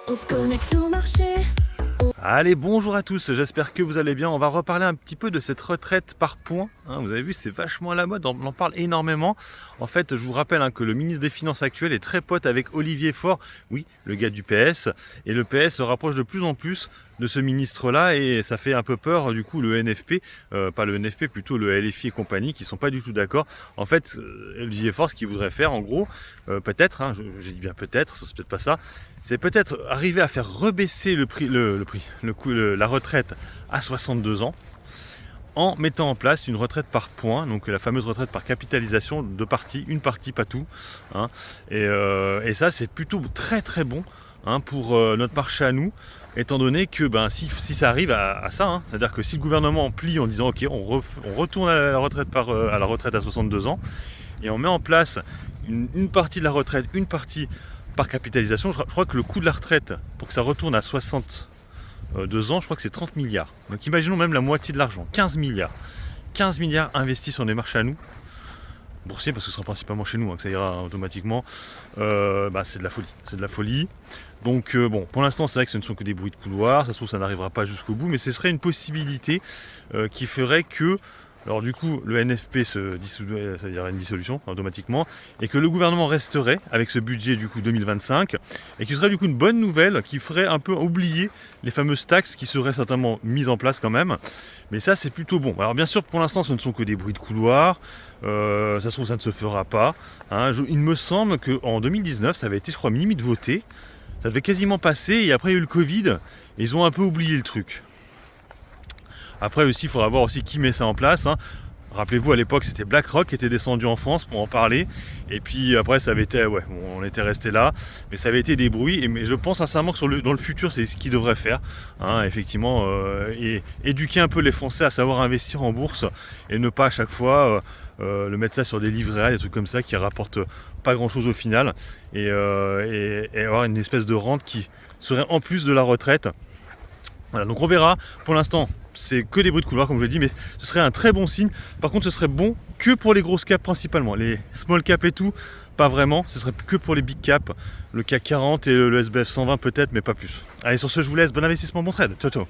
On se connecte au marché. Allez, bonjour à tous, j'espère que vous allez bien. On va reparler un petit peu de cette retraite par points. Vous avez vu, c'est vachement à la mode, on en parle énormément. En fait, je vous rappelle que le ministre des Finances actuel est très pote avec Olivier Faure, oui, le gars du PS. Et le PS se rapproche de plus en plus de ce ministre-là et ça fait un peu peur, du coup, le NFP, pas le NFP, plutôt le LFI et compagnie, qui sont pas du tout d'accord. En fait, Olivier Faure, ce qu'il voudrait faire, en gros, peut-être, j'ai dit bien peut-être, c'est peut-être pas ça, c'est peut-être arriver à faire rebaisser la retraite à 62 ans en mettant en place une retraite par points, donc la fameuse retraite par capitalisation, deux parties, une partie, pas tout. Et ça, c'est plutôt très très bon pour notre marché à nous, étant donné que si ça arrive à ça, c'est-à-dire que si le gouvernement plie en disant ok, on retourne à la retraite à 62 ans, et on met en place une partie de la retraite, une partie par capitalisation, je crois que le coût de la retraite, pour que ça retourne à 62 ans, je crois que c'est 30 milliards. Donc imaginons même la moitié de l'argent, 15 milliards. 15 milliards investis sur des marchés à nous, boursiers parce que ce sera principalement chez nous que ça ira automatiquement, c'est de la folie. C'est de la folie. Donc pour l'instant c'est vrai que ce ne sont que des bruits de couloir, ça se trouve ça n'arrivera pas jusqu'au bout, mais ce serait une possibilité qui ferait que, alors du coup le NFP se dissoudrait, ça veut dire une dissolution automatiquement, et que le gouvernement resterait avec ce budget du coup 2025, et qui serait du coup une bonne nouvelle, qui ferait un peu oublier les fameuses taxes qui seraient certainement mises en place quand même. Mais ça c'est plutôt bon. Alors bien sûr pour l'instant ce ne sont que des bruits de couloir, ça se trouve ça ne se fera pas. Il me semble qu'en 2019 ça avait été je crois limite voté, ça devait quasiment passer, et après il y a eu le Covid, et ils ont un peu oublié le truc. Après aussi il faudra voir aussi qui met ça en place. Rappelez-vous à l'époque c'était BlackRock qui était descendu en France pour en parler, et puis après ça avait été, on était resté là, mais ça avait été des bruits, mais je pense sincèrement que dans le futur c'est ce qu'ils devraient faire, effectivement, et éduquer un peu les Français à savoir investir en bourse, et ne pas à chaque fois le mettre ça sur des livrets A, des trucs comme ça qui rapportent pas grand chose au final, et avoir une espèce de rente qui serait en plus de la retraite. Voilà, donc on verra. Pour l'instant, c'est que des bruits de couloir, comme je l'ai dit, mais ce serait un très bon signe. Par contre, ce serait bon que pour les grosses caps principalement. Les small caps et tout, pas vraiment. Ce serait que pour les big caps, le CAC 40 et le SBF 120 peut-être, mais pas plus. Allez, sur ce, je vous laisse. Bon investissement, bon trade. Ciao, ciao.